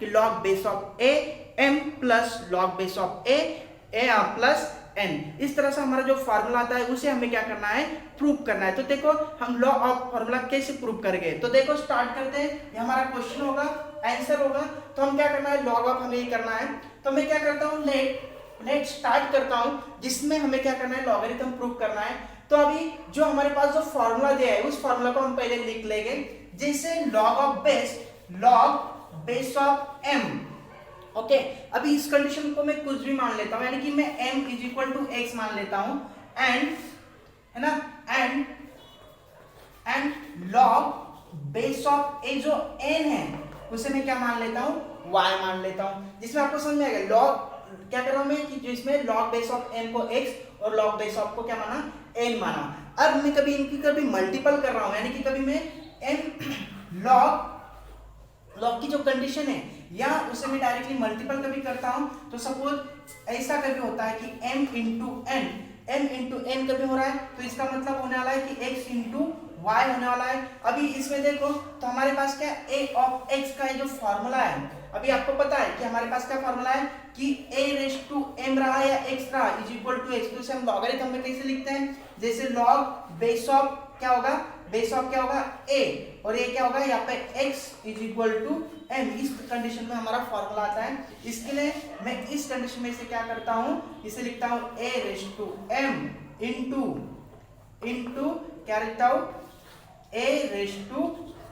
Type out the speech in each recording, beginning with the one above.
Log base of A M plus log base of A plus N. इस तरह से हमारा जो फॉर्मूला आता है उसे हमें क्या करना है, प्रूव करना है। तो देखो हम लॉ ऑफ फॉर्मूला कैसे प्रूव करेंगे, तो देखो स्टार्ट करते हैं। ये हमारा क्वेश्चन होगा, आंसर होगा, तो हम क्या करना है, लॉग ऑफ हमें ये करना है। तो मैं क्या करता हूँ, लेट स्टार्ट करता हूँ, जिसमें हमें क्या करना है, लॉगरिथम प्रूव करना है। तो अभी जो हमारे पास जो फॉर्मूला दिया है उस फॉर्मूला को हम पहले लिख लेंगे, जैसे log base of M. Okay, अभी इस कंडीशन को मैं कुछ भी मान लेता हूं, यानी कि मैं m is equal to X मान लेता हूं, एंड है ना, and log base of A जो n है उसे मैं क्या मान लेता हूं, y मान लेता हूं, जिसमें आपको समझ में आएगा। लॉग क्या कर रहा हूं मैं, कि जिसमें लॉग बेस ऑफ m को x और लॉग बेस ऑफ को क्या माना, n माना। अब मैं कभी इनकी कभी मल्टीपल कर रहा हूं, यानी कि कभी मैं m लॉग की जो कंडीशन है या उसे मैं डायरेक्टली मल्टीपल कभी करता हूं, तो सपोज ऐसा कभी होता है कि m इंटू n कभी हो रहा है, तो इसका मतलब होने वाला है कि x इंटू y होने वाला है। अभी इसमें देखो तो हमारे पास क्या a ऑफ x का जो फॉर्मूला है, अभी आपको पता है कि हमारे पास क्या फॉर्मूला है कि a रेज टू m रहा या x रहा इज इक्वल टू x। तो इसे हम लॉगरिथम में कैसे लिखते हैं, जैसे लॉग बेस ऑफ क्या होगा, बेस ऑफ क्या होगा a, और ये क्या होगा यहाँ पे x is equal to m। इस कंडीशन में हमारा फॉर्मूला आता है। इसके लिए मैं इस कंडीशन में इसे क्या करता हूँ, इसे लिखता हूँ a raise to m into क्या लिखता हूँ, a रेज टू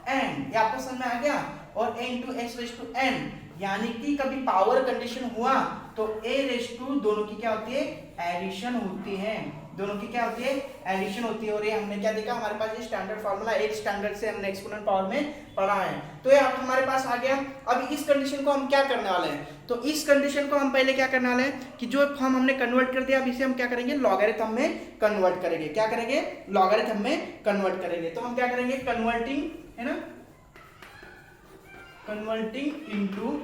n। ये आपको समझ में आ गया, और a into x raise to n, यानी कि कभी पावर कंडीशन हुआ तो a रेज टू दोनों की क्या होती है, एडिशन होती है, दोनों की क्या होती है, एडिशन होती है। और ये हमने क्या देखा, हमारे पास ये स्टैंडर्ड फार्मूला एक स्टैंडर्ड से हमने एक्सपोनेंट पावर में पढ़ा है। तो ये अब हमारे पास आ गया। अब इस कंडीशन को हम क्या करने वाले हैं, तो इस कंडीशन को हम पहले क्या करने वाले हैं कि जो फॉर्म हमने कन्वर्ट कर दिया, अब इसे हम क्या करेंगे, लॉगरिथम में कन्वर्ट करेंगे। क्या करेंगे, लॉगरिथम में कन्वर्ट करेंगे। तो हम क्या करेंगे, कन्वर्टिंग, है ना, कन्वर्टिंग इनटू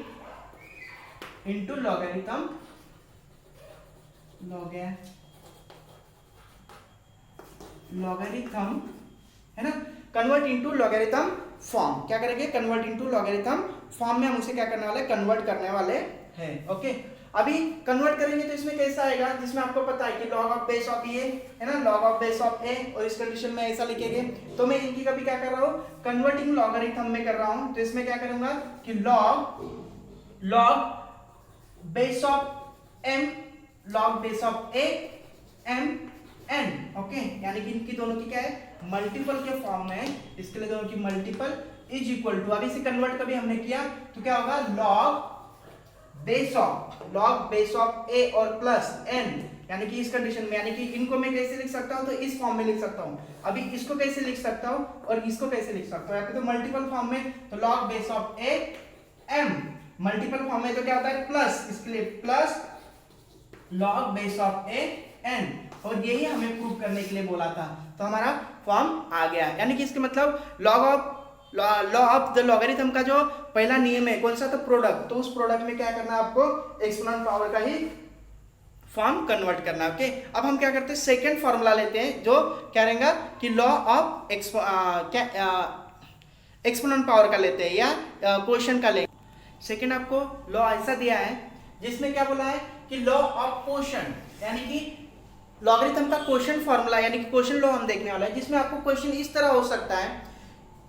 लॉगरिथम, लॉगरिथम है ना, कन्वर्ट इनटू लॉगरिथम फॉर्म। क्या करेंगे, कन्वर्ट इनटू लॉगरिथम फॉर्म में हम उसे क्या करने वाले, कन्वर्ट करने वाले हैं। ओके, अभी कन्वर्ट करेंगे तो इसमें कैसा आएगा, जिसमें आपको पता है कि log of base of A है ना, लॉग ऑफ बेस ऑफ ए, और इस कंडीशन में ऐसा लिखेंगे। तो मैं इनकी कभी क्या कर रहा हूँ, कन्वर्टिंग लॉगरिथम में कर रहा हूँ। तो इसमें क्या करूंगा कि log base of M, log base of A M N. Okay, यानी कि इनकी दोनों की क्या है, मल्टीपल के फॉर्म में, इसके लिए दोनों की मल्टीपल इज इक्वल टू, अब इसे कन्वर्ट कभी हमने किया तो क्या होगा, लॉग बेस ऑफ ए और प्लस एन, यानी कि इस कंडीशन में, यानी कि इनको मैं कैसे लिख सकता हूं, तो इस फॉर्म में लिख सकता हूं। अभी इसको कैसे लिख सकता हूं और इसको कैसे लिख सकता हूं, या तो मल्टीपल फॉर्म में, तो log base of A M, multiple form में तो क्या होता है प्लस, इसके लिए plus log base of A N, और यही हमें प्रूव करने के लिए बोला था। तो हमारा फॉर्म आ गया, यानी कि इसके मतलब लॉ ऑफ द लॉगरिथम का जो पहला नियम है कौन सा, तो प्रोडक्ट। तो उस प्रोडक्ट में क्या करना है आपको, एक्सपोनेंट पावर का ही फॉर्म कन्वर्ट करना है। ओके, अब हम क्या करते हैं, सेकंड फॉर्मूला लेते हैं, जो क्या रहेगा कि लॉ ऑफ एक्सपोनेंट पावर का लेते हैं, या क्वेश्चन का लेते हैं। सेकंड आपको लॉ ऐसा दिया है जिसमें क्या बोला है कि लॉ ऑफ क्वोशंट, यानी कि लॉगरिथम का क्वोशंट फॉर्मूला, यानी कि क्वोशंट लॉ हम देखने वाला है, जिसमें आपको क्वेश्चन इस तरह हो सकता है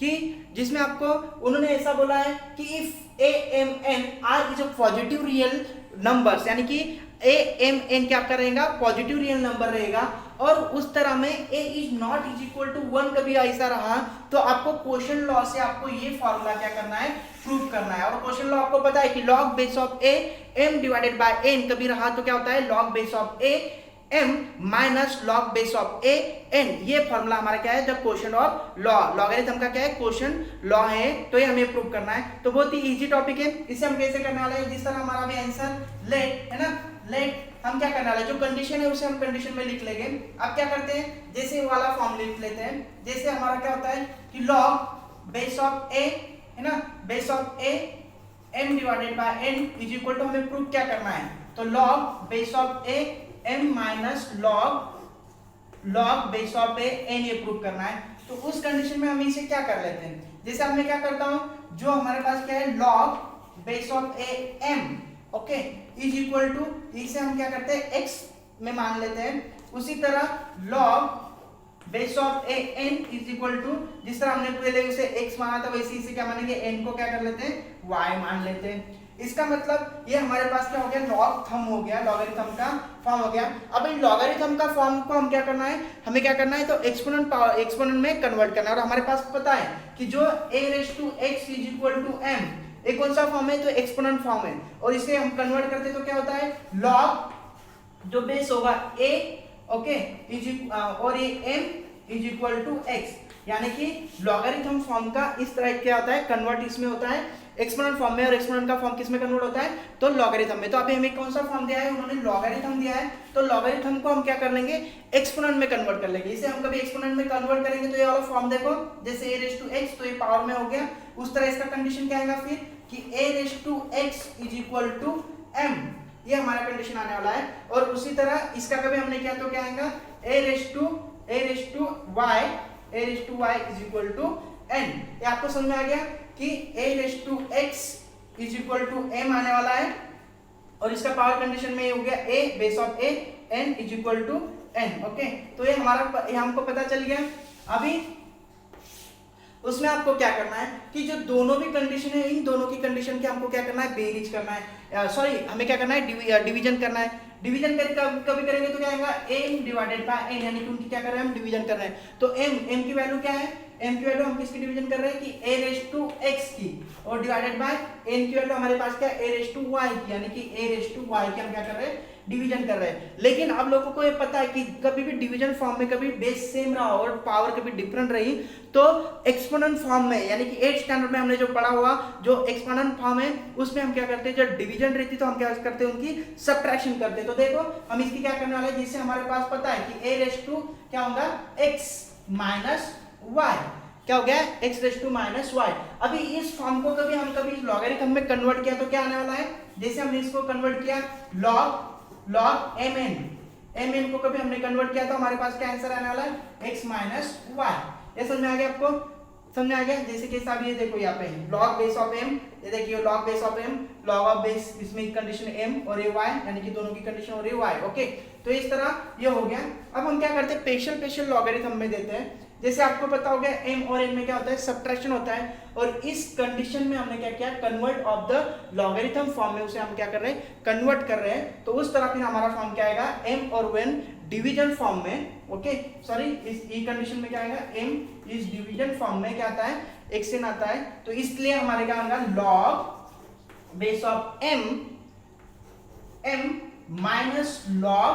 कि जिसमें आपको उन्होंने ऐसा बोला है कि if A M N are is a positive real numbers, यानी कि ए एम एन क्या रहेगा, पॉजिटिव रियल नंबर रहेगा, और उस तरह में a is not is equal to 1 कभी ऐसा रहा, तो आपको क्वोशंट लॉ से आपको ये फॉर्मूला क्या करना है, प्रूव करना है। और क्वोशंट लॉ आपको पता है कि log base of A M divided by N कभी रहा तो क्या होता है, log base of A m minus log base of A n। ये फॉर्मूला हमारा क्या है, the quotient of law, logarithm का क्या है, क्वोशंट लॉ है। तो ये हमें प्रूव करना है। तो बहुत ही इजी टॉपिक है, इसे हम कैसे करने वाले हैं, जिस तरह हमारा भी आंसर लेट है ना, लेट हम क्या करने वाले, जो कंडीशन है उसे हम कंडीशन में लिख लेंगे। अब क्या करते हैं, जैसे वाला फॉर्म लिख लेते हैं, जैसे हमारा क्या होता है कि लॉग बेस ऑफ ए है ना, base of A m divided by n is equal to, हमें प्रूव क्या करना है, तो log base of A m minus log base of A n, ये प्रूव करना है। तो उस कंडीशन में हम इसे क्या कर लेते हैं, जैसे अब मैं क्या करता हूं, जो हमारे पास क्या है, log base of A M, okay, is equal to, इसे हम क्या करते हैं x में मान लेते हैं। उसी तरह log base of A N is equal to, जिस तरह हमने पहले उसे x माना था वैसे इसे क्या मानेंगे, n को क्या कर लेते हैं y मान लेते हैं। इसका मतलब ये हमारे पास क्या हो गया, लॉग थंब हो गया, लॉगरिथम का फॉर्म हो गया। अब इन लॉगरिथम का फॉर्म को हम क्या करना है, हमें क्या करना है, तो एक्सपोनेंट पावर एक्सपोनेंट में कन्वर्ट करना है। और हमारे पास पता है कि जो a raise to x is equal to m, ये कौन सा फॉर्म है, तो एक्सपोनेंट फॉर्म है। और इसे हम कन्वर्ट करते तो क्या होता है, लॉग जो बेस होगा a, ओके, और ये m is equal to x, यानी कि लॉगरिथम फॉर्म का इस तरह क्या होता है, कन्वर्ट इसमें होता है एक्सपोनेंट फॉर्म में, और एक्सपोनेंट का फॉर्म किस में कन्वर्ट होता है, तो लॉगरिथम में। तो अभी हमें कौन सा फॉर्म दिया है, उन्होंने लॉगरिथम दिया है, तो लॉगरिथम को हम क्या कर लेंगे, एक्सपोनेंट में कन्वर्ट कर लेंगे। इसे हम कभी एक्सपोनेंट में कन्वर्ट करेंगे तो ये वाला फॉर्म देखो, जैसे a रेज़ टू x, तो ये पावर में हो गया। उस तरह इसका कंडीशन क्या आएगा फिर कि a raise to x is equal to m, ये हमारा कंडीशन आने वाला है। और उसी तरह इसका कभी हमने किया तो क्या आएगा, a raise to y is equal to n। ये आपको समझ में आ गया कि a raise to x is equal to m आने वाला है, और इसका पावर कंडीशन में ये हो गया a base of a n is equal to n, okay. तो ये हमारा, ये हमको पता चल गया। अभी उसमें आपको क्या करना है कि जो दोनों भी कंडीशन है, इन दोनों की कंडीशन के हमको क्या करना है, बेरीज करना है, सॉरी हमें क्या करना है, डिवीजन करना है। डिवीजन कभी करेंगे तो क्या आएगा, m डिवाइडेड बाय n, यानी कि उनकी क्या कर रहे हैं, हम डिवीजन कर रहे हैं। तो m की वैल्यू क्या है, m की वैल्यू हम किसकी डिवीजन कर रहे हैं कि a रेज़ टू x की, और डिवाइडेड बाय n की वैल्यू हमारे पास क्या है, a रेज़ टू y की, यानी कि a रेज़ टू y की हम क्या कर रहे हैं, डिवीजन कर रहे हैं। लेकिन अब लोगों को ये पता है कि कभी भी डिवीजन फॉर्म में कभी बेस सेम रहा और पावर कभी डिफरेंट रही, तो एक्सपोनेंट फॉर्म में, यानी कि 8th स्टैंडर्ड में हमने जो पढ़ा हुआ, जो एक्सपोनेंट फॉर्म है उसमें हम क्या करते हैं, जब डिवीजन रहती तो हम क्या करते हैं, उनकी सब्ट्रैक्शन करते हैं। तो देखो हम इसकी क्या करने वाले हैं, जिससे हमारे पास पता है कि a रेज़ टू क्या होगा, x माइनस y, क्या हो गया, x raise to minus y। अभी इस फॉर्म को कभी हम कभी लॉगरिथम में कन्वर्ट किया तो क्या आने वाला है, जैसे हमने इसको कन्वर्ट किया log mn को कभी हमने कन्वर्ट किया तो हमारे पास क्या आंसर आने वाला है, x माइनस y। ये समझ में आ गया आपको, समझ में आ गया। जैसे कि साहब ये देखो यहाँ पे log बेस ऑफ m, ये देखिए log base of m, log of base, इसमें कंडीशन m और ये y, यानी कि दोनों की कंडीशन हो रही है y, ओके। तो इस तरह ये हो गया। अब हम क्या करते हैं, स्पेशल लॉगरिथम में देते हैं। जैसे आपको पता हो गया m और n में क्या होता है, सब्ट्रैक्शन होता है, और इस कंडीशन में हमने क्या किया, convert of the logarithm form में उसे हम क्या कर रहे हैं, कन्वर्ट कर रहे हैं। तो उस तरह फिर हमारा फॉर्म क्या आएगा, m और n डिवीजन फॉर्म में, ओके, सॉरी इस कंडीशन में क्या आएगा, m इस डिवीजन फॉर्म में क्या आता है, x n आता है। तो इसलिए हमारे क्या आएगा, log base of m minus log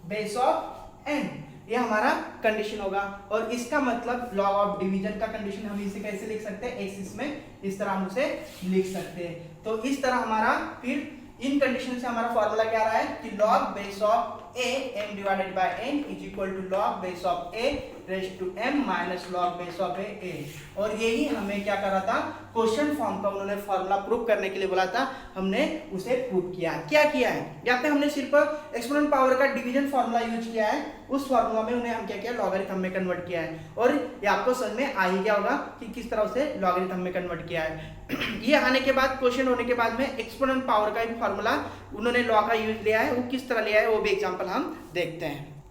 base of n, ये हमारा कंडीशन होगा। और इसका मतलब लॉग ऑफ डिवीजन का कंडीशन हम इसे कैसे लिख सकते हैं, x इसमें इस तरह हम उसे लिख सकते हैं। तो इस तरह हमारा फिर इन कंडीशन से हमारा फॉर्मूला क्या रहा है कि log base of a m divided by n is equal to log base of a raise to m minus log base of a। और यही हमें क्या करा था, क्वेश्चन फॉर्म का उन्होंने फॉर्मूला प्रूव करने के लिए बोला था, हमने उसे प्रूव किया। क्या किया है, यहाँ पे हमने सिर्फ एक्सपोनेंट पावर का डिवीजन फॉर्मूला यूज किया है, उस फॉर्मूला में उन्हें हम क्या किया, लॉगरिथम में कन्वर्ट किया है। और ये आपको समझ में आ ही गया होगा कि किस तरह से लॉगरिथम में कन्वर्ट किया है। ये आने के बाद, क्वेश्चन होने के बाद में एक्सपोनेंट पावर का भी फॉर्मूला उन्होंने लॉ का यूज लिया है, वो किस तरह लिया है वो भी एग्जांपल हम देखते हैं।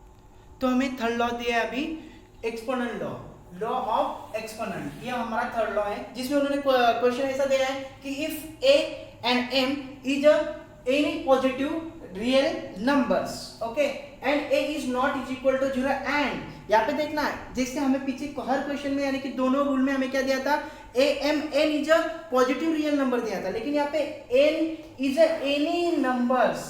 तो हमें थर्ड लॉ दिया है अभी, एक्सपोनेंट लॉ ऑफ एक्सपोनेंट, ये हमारा थर्ड लॉ है, जिसमें उन्होंने क्वेश्चन ऐसा दिया है कि if a and m is any positive real numbers, okay, and a is not is equal to 0, and यहाँ पे देखना है, जैसे हमें पीछे हर क्वेश्चन में यानी कि दोनों रूल में हमें क्या दिया था, a m n is a positive real number दिया था, लेकिन यहाँ पे n is any numbers,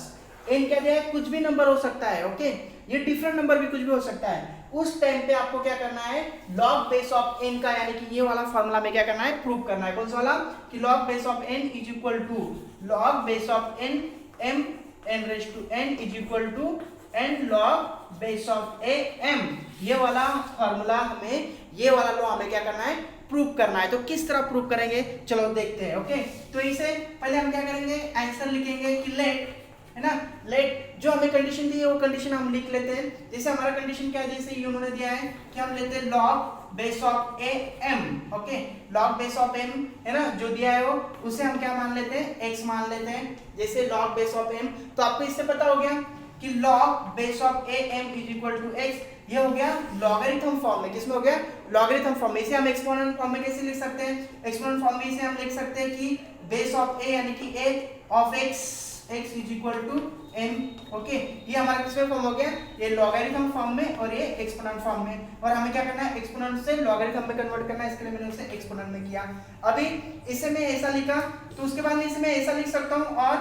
n क्या दिया है, कुछ भी नंबर हो सकता है, ओके, ये डिफरेंट नंबर भी कुछ भी हो सकता है। उस टाइम पे आपको क्या करना है, log बेस ऑफ n का, यानी कि ये वाला फॉर्मूला में क्या करना है, प्रूव करना है। कौन सा वाला कि log base of n is equal to log base of n m n raise to n is equal to n log base of a m, ये वाला फॉर्मूला हमें, ये वाला लॉ हमें क्या करना है, प्रूव करना है। तो किस तरह प्रूव करेंगे, चलो देखते हैं, ओके। तो इसे पहले हम क्या करेंगे, आंसर लिखेंगे कि लेट है ना। लेट जो हमें कंडीशन दी है वो कंडीशन हम लिख लेते हैं। जैसे हमारा कंडीशन क्या है, जैसे ये उन्होंने दिया है कि हम लेते हैं log base of A M, okay log base of m है ना, जो दिया है वो उसे हम क्या मान लेते हैं, x मान लेते हैं। जैसे log बेस ऑफ एम, तो आपको इससे पता हो गया कि log base of A m is equal to x, ये हो गया लॉगरिथम फॉर्म में। किसमें हो गया, लॉगरिथम फॉर्म में। इसे हम एक्सपोनेंट फॉर्म में कैसे लिख सकते हैं, एक्सपोनेंट फॉर्म में इसे हम लिख सकते हैं कि बेस ऑफ a यानी कि a of x is equal to m, okay. ये हमारा किसमें फॉर्म हो गया, ये लॉगरिथम फॉर्म में और ये एक्सपोनेंट फॉर्म में। और हमें क्या करना है, एक्सपोनेंट से लॉगरिथम में कन्वर्ट करना है, इसके लिए मैंने उसे एक्सपोनेंट में किया। अभी इसे मैं ऐसा लिखा, तो उसके बाद में इसे मैं ऐसा लिख सकता हूँ, और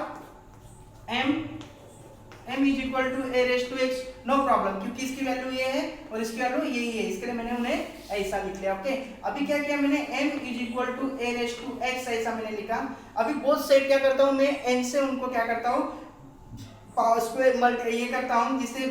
m is equal to a raise to x, no problem, क्योंकि इसकी वैल्यू ये है और इसकी वैल्यू यही है, इसके लिए मैंने उन्हें ऐसा लिख लिया, ओके। अभी क्या किया मैंने, m is equal to a raise to x ऐसा मैंने लिखा। अभी बोथ साइड क्या करता हूँ मैं, n से उनको क्या करता हूँ, पावर स्क्वायर मल्टी ये करता हूँ, जिससे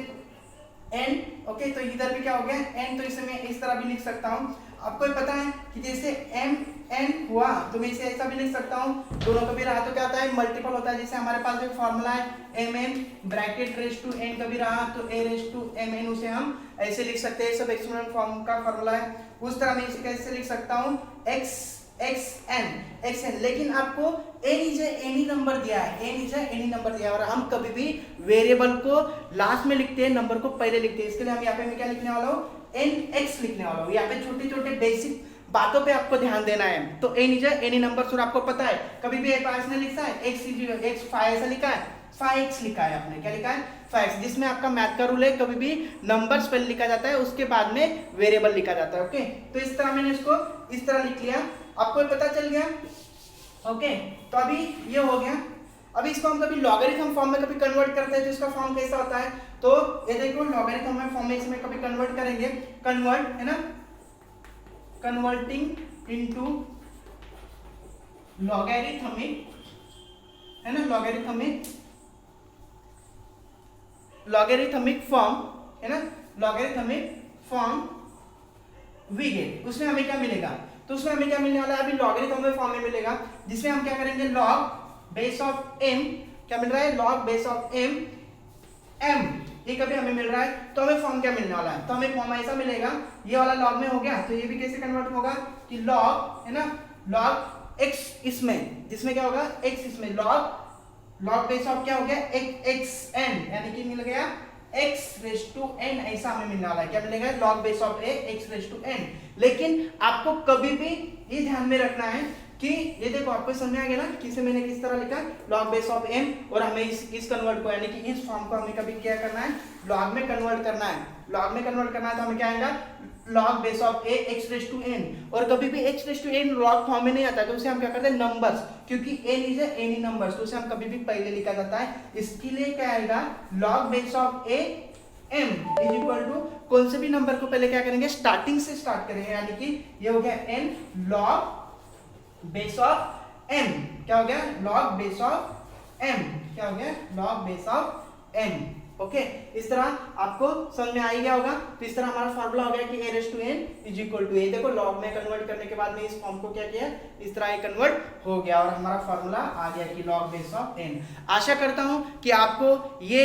n, ओके। तो इधर भी क्या हो गया n, तो इसे मैं इस तरह भी लिख सकता हूँ। आपको पता है कि जैसे m n हुआ तो मैं इसे ऐसा भी लिख सकता हूँ, दोनों कभी रहा तो क्या होता है, मल्टीपल होता है। जैसे हमारे पास एक फॉर्मूला है m n bracket raise to n, कभी रहा तो a raise to m n, उसे हम ऐसे लिख सकते हैं। सब एक्सपोनेंट फॉर्म का फॉर्मूला है, उस तरह मैं इसे कैसे लिख सकता हूँ, xn। लेकिन आपको एनी नंबर दिया है, एनी नंबर दिया है, और हम कभी भी वेरिएबल को लास्ट में लिखते हैं, नंबर को पहले लिखते हैं। इसके लिए हम यहाँ पे मैं क्या लिखने वाला हूँ, nx लिखने वाला हूँ। यहाँ पे छोटे छोटे बेसिक बातों पे आपको ध्यान देना है। तो एनी नंबर, और आपको पता है कभी भी x ने लिखा है, x 5 ऐसा लिखा है, 5x लिखा है आपने, क्या लिखा है 5x, जिसमें आपका मैथ का रूल है, कभी भी नंबर्स पहले लिखा जाता है, उसके बाद में वेरिएबल लिखा जाता है, ओके। तो इस तरह मैंने इसको इस तरह लिख लिया, आपको पता चल गया, ओके। तो अभी ये हो गया। अभी इसको हम कभी लॉगरिथम फॉर्म में कभी कन्वर्ट करते हैं, तो इसका फॉर्म कैसा होता है, तो ये देखो लॉगरिथम में फॉर्म में इसमें कभी कन्वर्ट करेंगे, कन्वर्ट है ना, कन्वर्टिंग इनटू लॉगरिथमिक है ना, लॉगरिथमिक फॉर्म है ना, लॉगरिथमिक फॉर्म वी गेट, उसमें हमें क्या मिलेगा, तो उसमें हमें क्या मिलने वाला है, अभी लॉगरिथम फॉर्म में मिलेगा, जिसमें हम क्या करेंगे, log बेस ऑफ m, क्या मिल रहा है, log बेस ऑफ m ये कभी हमें मिल रहा है, तो हमें फॉर्म क्या मिलने वाला है, तो हमें फॉर्म ऐसा मिलेगा, ये वाला log में हो गया, तो ये भी कैसे कन्वर्ट होगा कि log है ना, log x इसमें, जिसमें क्या होगा x इसमें, log बेस ऑफ क्या हो गया, xn, यानी कि मिल गया x रेज टू n, ऐसा हमें मिलने वाला है, क्या मिलेगा, log base of a x raise to n। लेकिन आपको कभी भी ये ध्यान में रखना है कि ये देखो आपको समझ आ गया ना कि मैंने किस तरह लिखा, log बेस ऑफ m, और हमें इस कन्वर्ट को यानी कि इस फॉर्म को हमें कभी क्या करना है, log में कन्वर्ट करना है, log में कन्वर्ट करना है, तो हमें क्या आएगा, log base of a x raise to n। और कभी भी x raise to n log form में नहीं आता, तो उसे हम क्या करते हैं, नंबर्स, क्योंकि n इज एनी नंबर्स, तो उसे हम कभी भी पहले लिखा जाता है। इसके लिए क्या आएगा, log base of a m is equal to, कौन से भी नंबर को पहले क्या करेंगे, स्टार्टिंग से स्टार्ट करेंगे, यानी कि ये हो गया n log base of m, क्या हो गया, log बेस ऑफ m, क्या हो गया, log base of m, okay. इस तरह आपको समझ में आ ही गया होगा। तो इस तरह हमारा फार्मूला हो गया कि a raise to n is equal to, ये देखो log में कन्वर्ट करने के बाद में इस फॉर्म को क्या किया, इस तरह ये कन्वर्ट हो गया, और हमारा फार्मूला आ गया कि log बेस ऑफ n। आशा करता हूं कि आपको ये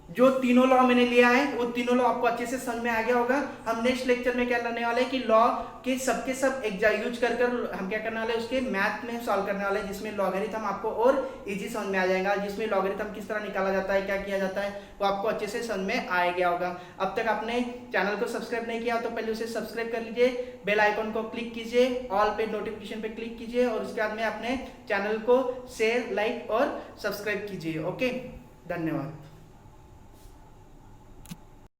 जो तीनों लॉ मैंने लिया है वो तीनों लॉ आपको अच्छे से समझ में आ गया होगा। हम नेक्स्ट लेक्चर में क्या करने वाले हैं कि लॉ के सबके सब यूज कर हम क्या करने वाले हैं, उसके मैथ में सॉल्व करने वाले हैं, जिसमें लॉगरिथम आपको और इजी समझ में आ जाएगा, जिसमें लॉगरिथम किस तरह निकाला जाता है, क्या किया जाता है, वो आपको अच्छे से समझ में आ गया होगा। अब तक आपने चैनल को सब्सक्राइब नहीं किया तो पहले उसे सब्सक्राइब कर लीजिए, बेल आइकन को क्लिक कीजिए, ऑल पे नोटिफिकेशन पे क्लिक कीजिए, और उसके बाद में अपने चैनल को शेयर, लाइक और सब्सक्राइब कीजिए। ओके, धन्यवाद।